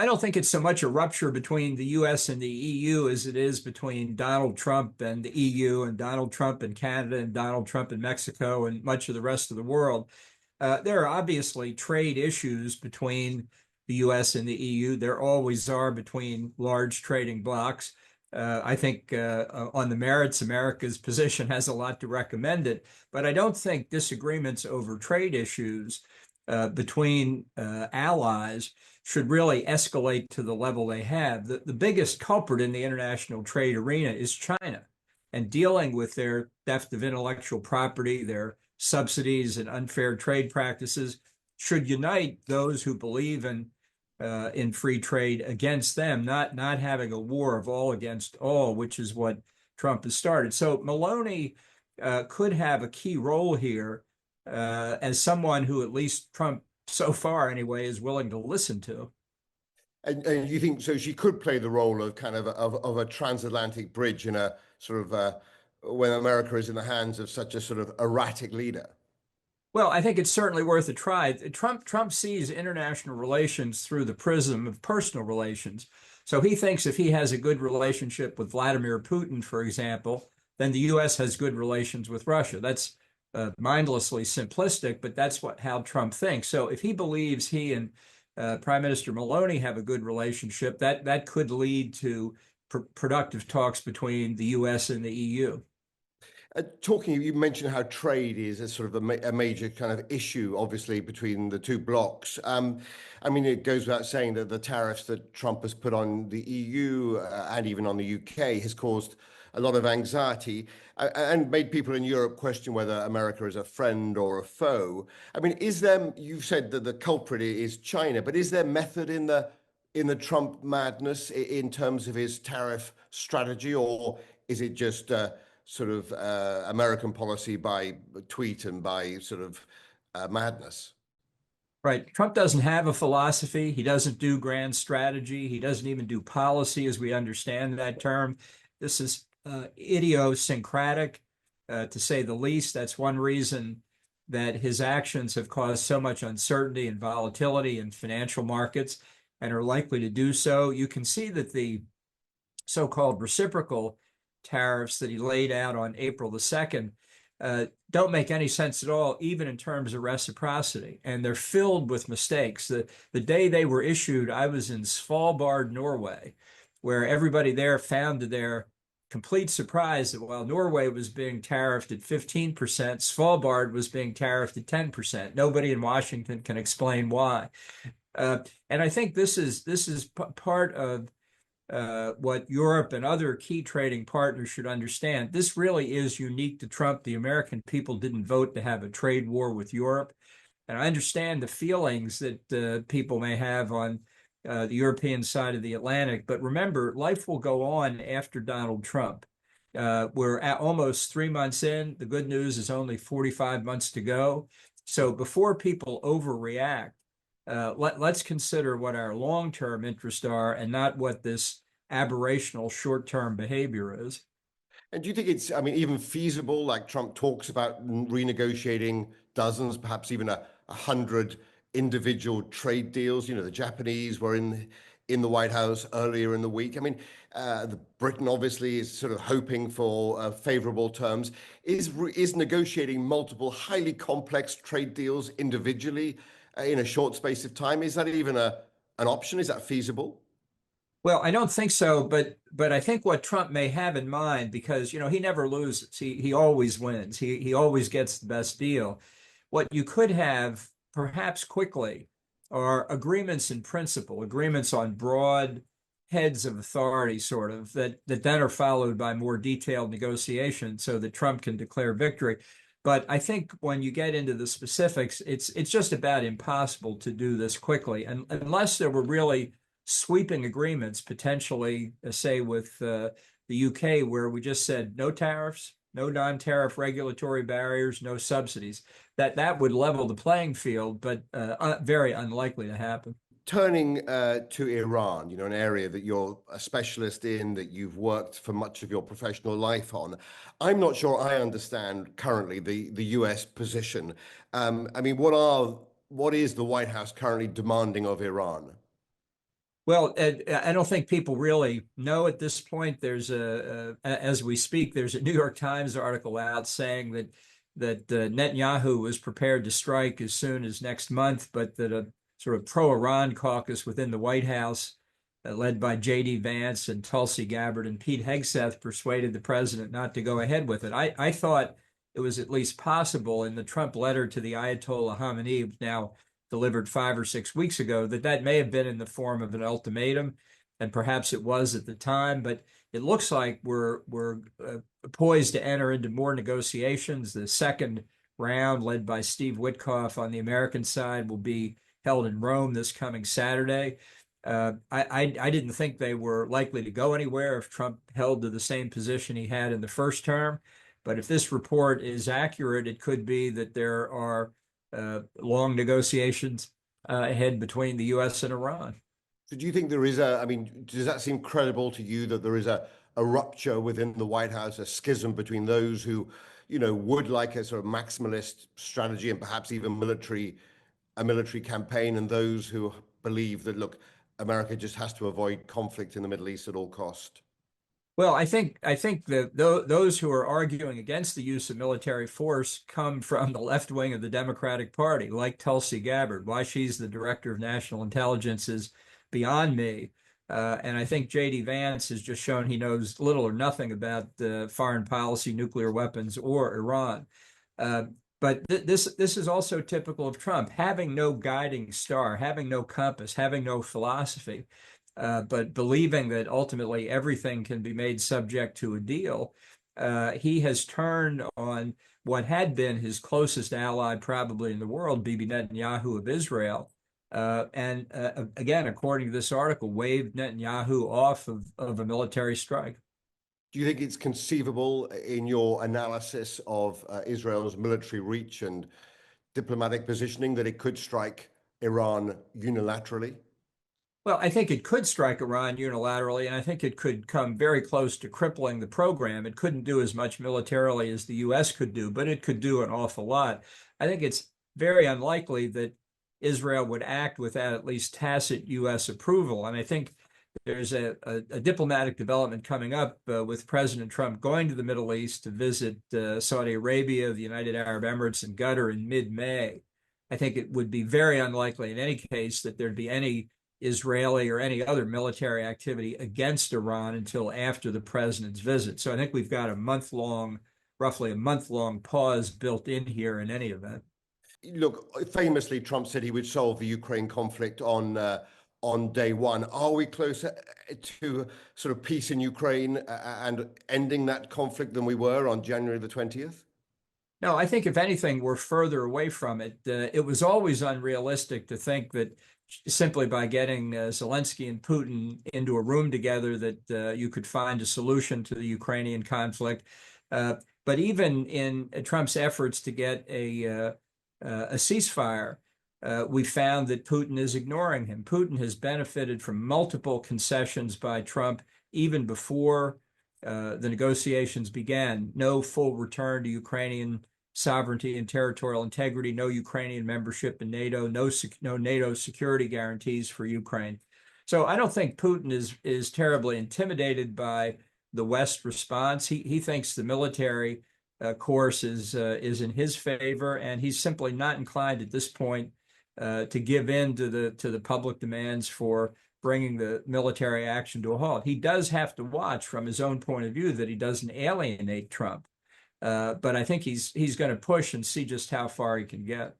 I don't think it's so much a rupture between the US and the EU as it is between Donald Trump and the EU and Donald Trump and Canada and Donald Trump and Mexico and much of the rest of the world. There are obviously trade issues between the US and the EU. There always are between large trading blocs. I think on the merits, America's position has a lot to recommend it, but I don't think disagreements over trade issues between allies should really escalate to the level they have. The biggest culprit in the international trade arena is China, and dealing with their theft of intellectual property, their subsidies and unfair trade practices should unite those who believe in free trade against them, not having a war of all against all, which is what Trump has started. So Maloney could have a key role here as someone who at least Trump so far anyway is willing to listen to. And you think so? She could play the role of kind of a transatlantic bridge in a sort of when America is in the hands of such a sort of erratic leader. Well, I think it's certainly worth a try. Trump sees international relations through the prism of personal relations. So he thinks if he has a good relationship with Vladimir Putin, for example, then the U.S. has good relations with Russia. That's mindlessly simplistic, but that's how Trump thinks. So if he believes he and Prime Minister Maloney have a good relationship, that could lead to productive talks between the U.S. and the EU. You mentioned how trade is a sort of a major kind of issue, obviously, between the two blocs. I mean, it goes without saying that the tariffs that Trump has put on the EU and even on the UK has caused a lot of anxiety and made people in Europe question whether America is a friend or a foe. I mean, you've said that the culprit is China, but is there method in the Trump madness in terms of his tariff strategy, or is it just sort of American policy by tweet and by sort of madness? Right. Trump doesn't have a philosophy. He doesn't do grand strategy. He doesn't even do policy as we understand that term. This is idiosyncratic, to say the least. That's one reason that his actions have caused so much uncertainty and volatility in financial markets and are likely to do so. You can see that the so-called reciprocal tariffs that he laid out on April the 2nd don't make any sense at all, even in terms of reciprocity. And they're filled with mistakes. The day they were issued, I was in Svalbard, Norway, where everybody there found to their complete surprise that while Norway was being tariffed at 15%, Svalbard was being tariffed at 10%. Nobody in Washington can explain why. And I think this is part of what Europe and other key trading partners should understand. This really is unique to Trump. The American people didn't vote to have a trade war with Europe. And I understand the feelings that people may have on the European side of the Atlantic. But remember, life will go on after Donald Trump. We're almost 3 months in. The good news is only 45 months to go. So before people overreact, let's consider what our long-term interests are and not what this aberrational short-term behavior is. And do you think it's, I mean, even feasible, like Trump talks about renegotiating dozens, perhaps even 100 individual trade deals? You know, the Japanese were in the White House earlier in the week. I mean, Britain obviously is sort of hoping for favorable terms. Is negotiating multiple highly complex trade deals individually in a short space of time, is that even an option? Is that feasible? Well, I don't think so, but I think what Trump may have in mind, because he never loses, he always wins, he always gets the best deal. What you could have, perhaps quickly, are agreements in principle, agreements on broad heads of authority, sort of, that then are followed by more detailed negotiations so that Trump can declare victory. But I think when you get into the specifics, it's just about impossible to do this quickly, and unless there were really sweeping agreements, potentially, say, with the UK, where we just said no tariffs, no non-tariff regulatory barriers, no subsidies. That would level the playing field, but very unlikely to happen. Turning to Iran, an area that you're a specialist in, that you've worked for much of your professional life on. I'm not sure I understand currently the US position. I mean, what is the White House currently demanding of Iran? Well, I don't think people really know at this point. There's as we speak, there's a New York Times article out saying that Netanyahu was prepared to strike as soon as next month, but that a sort of pro-Iran caucus within the White House, led by J.D. Vance and Tulsi Gabbard and Pete Hegseth, persuaded the president not to go ahead with it. I thought it was at least possible in the Trump letter to the Ayatollah Khamenei, now delivered 5 or 6 weeks ago, that may have been in the form of an ultimatum, and perhaps it was at the time. But it looks like we're poised to enter into more negotiations. The second round, led by Steve Witkoff on the American side, will be held in Rome this coming Saturday. I didn't think they were likely to go anywhere if Trump held to the same position he had in the first term. But if this report is accurate, it could be that there are long negotiations ahead between the U.S. and Iran. So do you think there is I mean, does that seem credible to you that there is a rupture within the White House, a schism between those who, would like a sort of maximalist strategy and perhaps even a military campaign, and those who believe that, look, America just has to avoid conflict in the Middle East at all cost? Well, I think that those who are arguing against the use of military force come from the left wing of the Democratic Party, like Tulsi Gabbard. Why she's the director of national intelligence is beyond me. And I think J.D. Vance has just shown he knows little or nothing about foreign policy, nuclear weapons, or Iran. But this is also typical of Trump, having no guiding star, having no compass, having no philosophy. But believing that ultimately everything can be made subject to a deal, he has turned on what had been his closest ally probably in the world, Bibi Netanyahu of Israel. And again, according to this article, waved Netanyahu off of a military strike. Do you think it's conceivable in your analysis of Israel's military reach and diplomatic positioning that it could strike Iran unilaterally? Well, I think it could strike Iran unilaterally, and I think it could come very close to crippling the program. It couldn't do as much militarily as the U.S. could do, but it could do an awful lot. I think it's very unlikely that Israel would act without at least tacit U.S. approval. And I think there's a diplomatic development coming up with President Trump going to the Middle East to visit Saudi Arabia, the United Arab Emirates, and Qatar in mid-May. I think it would be very unlikely in any case that there'd be any Israeli or any other military activity against Iran until after the president's visit. So I think we've got roughly a month-long pause built in here in any event. Look, famously, Trump said he would solve the Ukraine conflict on day one. Are we closer to sort of peace in Ukraine and ending that conflict than we were on January the 20th? No, I think if anything, we're further away from it. It was always unrealistic to think that simply by getting Zelensky and Putin into a room together that you could find a solution to the Ukrainian conflict. But even in Trump's efforts to get a ceasefire, we found that Putin is ignoring him. Putin has benefited from multiple concessions by Trump even before the negotiations began. No full return to Ukrainian sovereignty and territorial integrity, no Ukrainian membership in NATO, no NATO security guarantees for Ukraine. So I don't think Putin is terribly intimidated by the West response. He thinks the military course is in his favor, and he's simply not inclined at this point to give in to the public demands for bringing the military action to a halt. He does have to watch from his own point of view that he doesn't alienate Trump. But I think he's going to push and see just how far he can get.